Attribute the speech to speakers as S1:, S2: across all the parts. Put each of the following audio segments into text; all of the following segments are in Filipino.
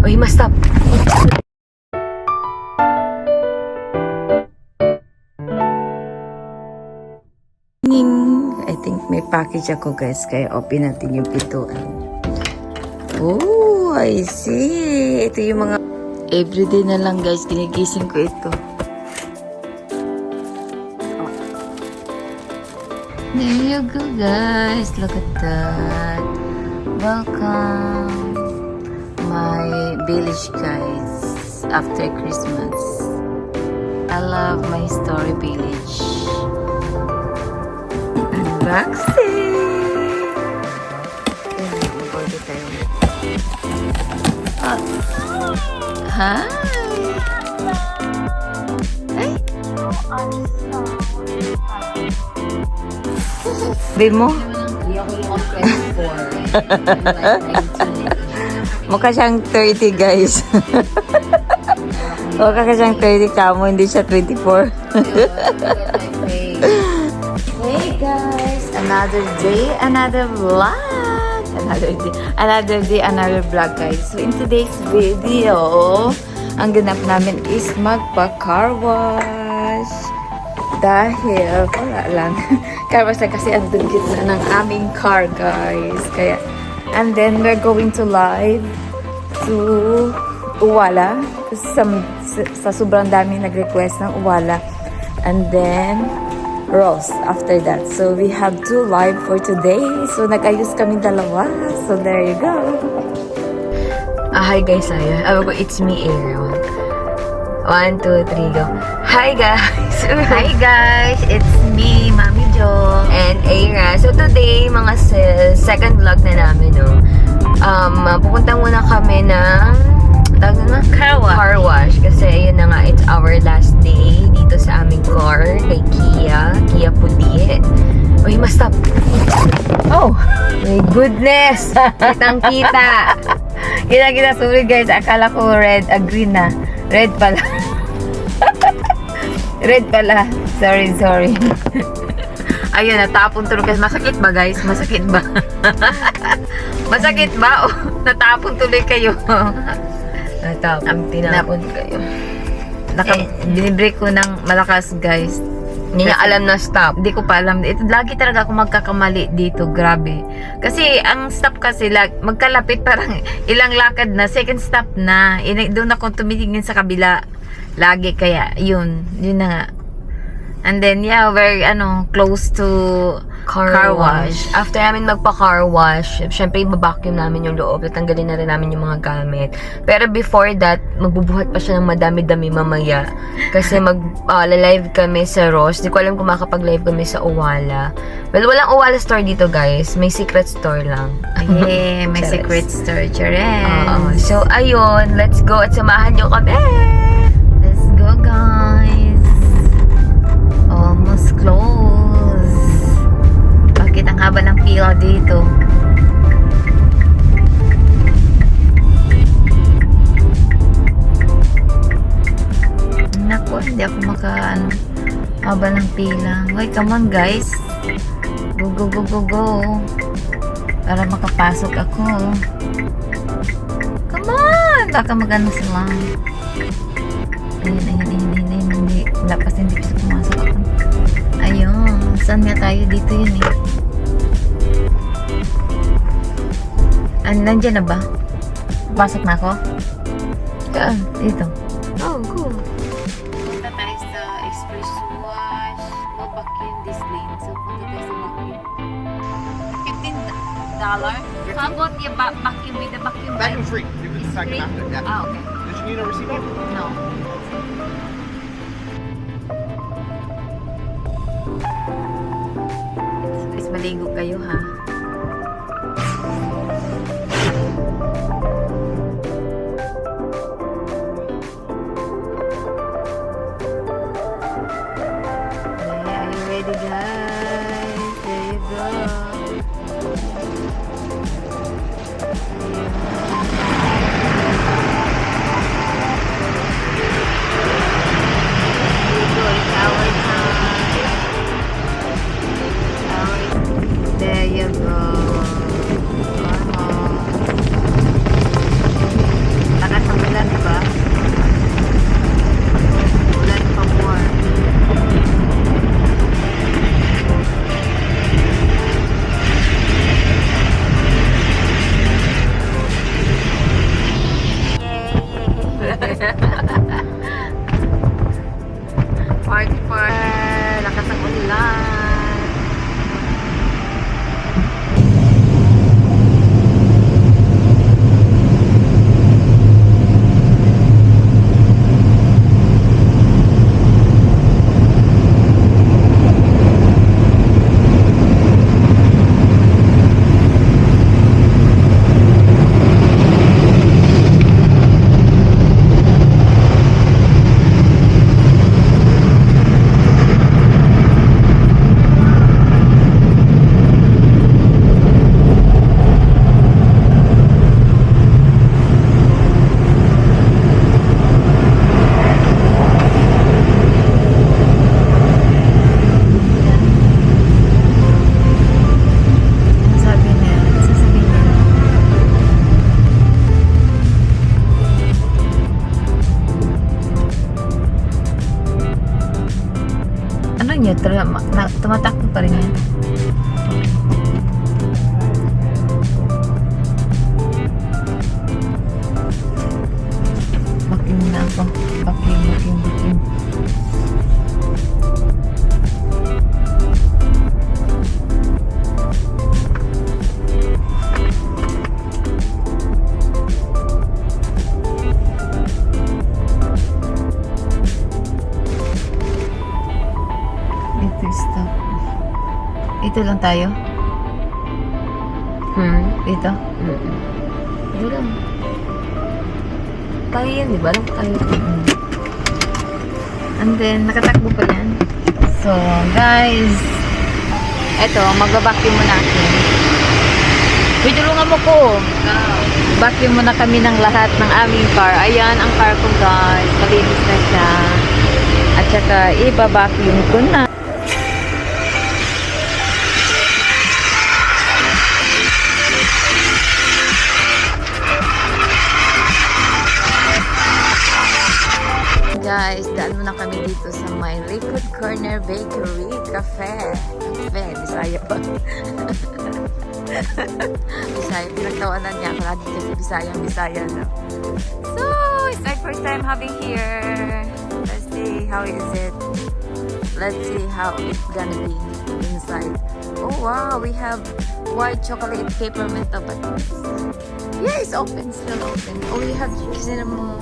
S1: Oh, he must stop. I think may package ako guys, kaya open natin yung pintuan. Oh, I see. Ito yung mga everyday na lang guys, ginigising ko ito. Oh. There you go guys, look at that. Welcome my village guys after Christmas. I love my story village. Roxy! Mag-order tayo. Hi! Ay! Babe mo?
S2: Hindi ako yung 24.
S1: Mukha siyang 30 guys. Mukha siyang 30 kamo, hindi siya 24. Hey guys! Another day, another vlog! Another day, another vlog guys. So in today's video, ang ganap namin is magpa-car wash. Dahil, wala lang. Car wash na kasi ang dugit na ng aming car guys. Kaya, and then we're going to live to Uwala. Kasi sa sobrang dami nag-request ng Uwala. And then, Ross after that. So we have 2 live for today. So nag-ayos kami dalawa. So there you go. Hi guys, it's me Ariel. 1, 2, 3, go. Hi guys! Hi guys! It's me, Mami Jo. And Aira. So today, mga second vlog na namin, no? Pupunta muna kami ng car wash. Kasi ayun na nga, it's our last day dito sa aming car kay Kia Puti. Oh, he must stop. Oh, my goodness. Kitang kita. Kita, sorry guys, akala ko red, green na. Red pala. Red pala. Sorry. Ayun, natapon tuloy guys. Masakit ba guys? Masakit ba? Masakit ba? Oh, natapon tuloy kayo. Tinapon kayo. Binibreak ko ng malakas guys. Hindi niya alam na stop. Hindi ko pa alam. Ito, lagi talaga ako magkakamali dito. Grabe. Kasi ang stop kasi magkalapit parang ilang lakad na. Second stop na. Doon ako tumitingin sa kabila. Lagi kaya yun na nga. And then yeah, we're close to car wash. After namin magpa-car wash, syempre i-vacuum namin yung loob, tatanggalin na rin namin yung mga gamit. Pero before that, magbubuhat pa siya ng madami-dami mamaya. Kasi live kami sa Ross. Di ko alam kung makapag-live kami sa Uwala. Well, walang Uwala store dito guys. May secret store lang. Yeah, may secret store. Chares. So ayun, let's go at samahan nyo kami. Let's go guys. Almost close. Bakit ang haba ng pila dito? Naku, hindi ako haba ng pila. Wait, come on guys. Go. Para makapasok ako. Come on! Baka magano sila. Ayun. Hindi. Lapas hindi kasi pumasok ako. Ayun. Saan nga tayo? Dito yun eh. Nandiyan na ba? Pasok na ako? Saan? Dito. Oh, cool. Punta tayo sa express wash. No vacuum this lane. So, punta tayo sa vacuum. $15? How about the vacuum with the vacuum?
S3: Vacuum free. You can second after. Yeah.
S1: Ah, okay.
S3: Did you need a receipt?
S1: No. Guys, maligo kayo ha. Are you ready guys? There you go. There you Party party. Lakas ang ulan. Sabi niya, sasabihin niya. Ano niya? Tumatakbo pa rin yan. Baking na ako. Baking. Ito stop. Ito lang tayo? Dito? Dito lang. Tayo yan, di ba? Alam ko tayo. And then, nakatakbo pa yan. So, guys. Eto, magbabacuum muna ako. Uy, tulungan mo ko. Vacuum muna kami ng lahat ng aming car. Ayan, ang car ko, guys. Malinis na siya. At saka, iba-vacuum ko na. Guys, daan muna kami dito sa may Liquid Corner Bakery Cafe. Bisaya pa. Bisaya, pinagtawanan niya ako lagi kasi Bisaya na. So, it's my first time having here. Let's see how is it. Let's see how it's gonna be inside. Oh wow, we have white chocolate peppermint but yeah, it's open, still open. Oh, we have cinnamon.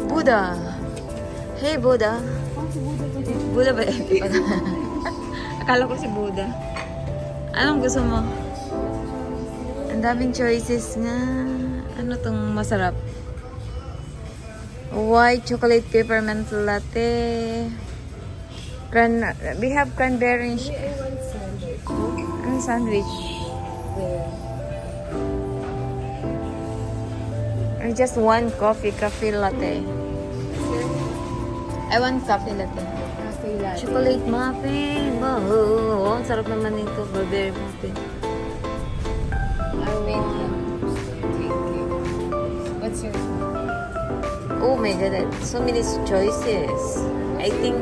S1: Buddha. Hey, Buddha. Buddha ba? Akala ko si Buddha. Anong gusto mo? Ang daming choices nga. Ano tong masarap? White chocolate peppermint latte. We have cranberry. Ano sandwich? Or just one coffee latte. I want coffee latte. Chocolate muffin. Wow, ang sarap naman nito. Blueberry muffin.
S2: What's yours?
S1: Oh my god, so many choices. I think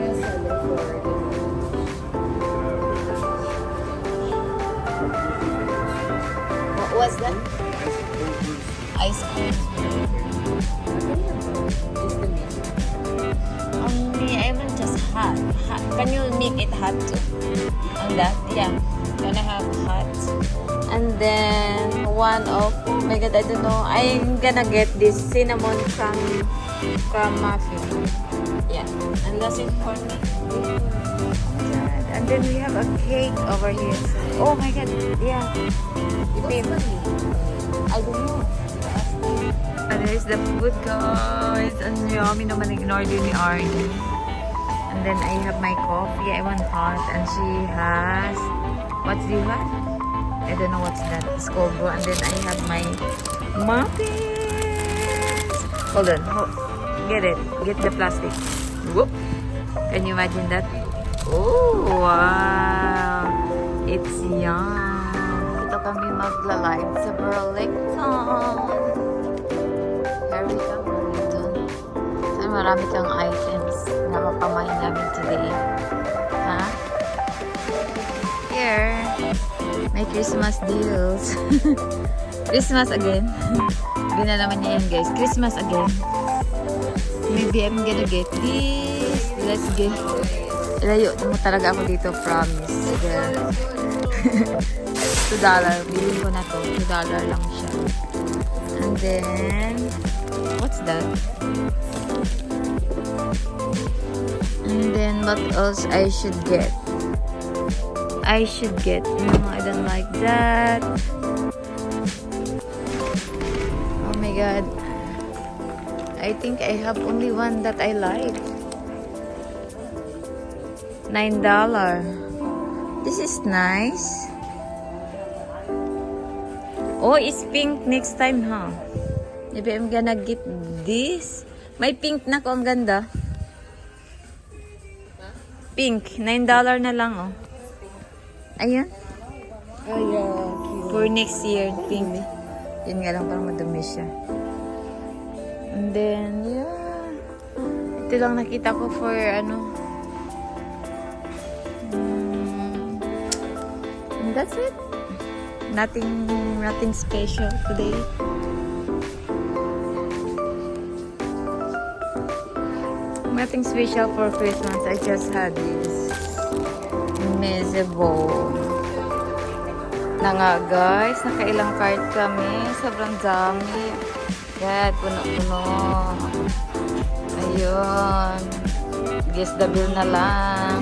S1: what was that? Ice cream. Only I want just hot. Can you make it hot too? On that? Yeah. Can I have hot? And then one of, oh my god, I don't know. I'm gonna get this cinnamon crumb muffin. Yeah. And that's it for me. Oh my god. And then we have a cake over here. Oh my god. Yeah. I don't know. And there's the food, guys. And yummy naman ignore din ni Arnie. And then I have my coffee. I want hot. And she has... What's the what? I don't know what's that. It's cold brew. And then I have my muffins. Hold on. Get it. Get the plastic. Whoop. Can you imagine that? Oh, wow. It's yum. Ito kami magla-live sa Burlington. Here we come, Burlington. So, marami kang items na mapamain namin today. Ha? Here, may Christmas deals. Christmas again. Bina naman niya yan, guys. Christmas again. Maybe I'm gonna get this. Let's get. Layo mo talaga ako dito, promise. Girl. $2. Bilhin ko na to. $2 lang siya. And then, what's that? And then, what else I should get? I don't like that. Oh my god. I think I have only one that I like. $9. This is nice. Oh, it's pink next time, huh? Maybe I'm gonna get this. May pink na ko, ang ganda. Pink, $9 na lang, oh. Ayan.
S2: Oh, yeah. Cute.
S1: For next year, pink. Yun nga lang, parang madumi siya. And then, yeah. Ito lang nakita ko for, and that's it. Nothing special today. Nothing special for Christmas. I just had this miserable na nga, guys. Nakailang card kami. Sobrang dami. God, puno-puno. Ayun. Guess the bill na lang.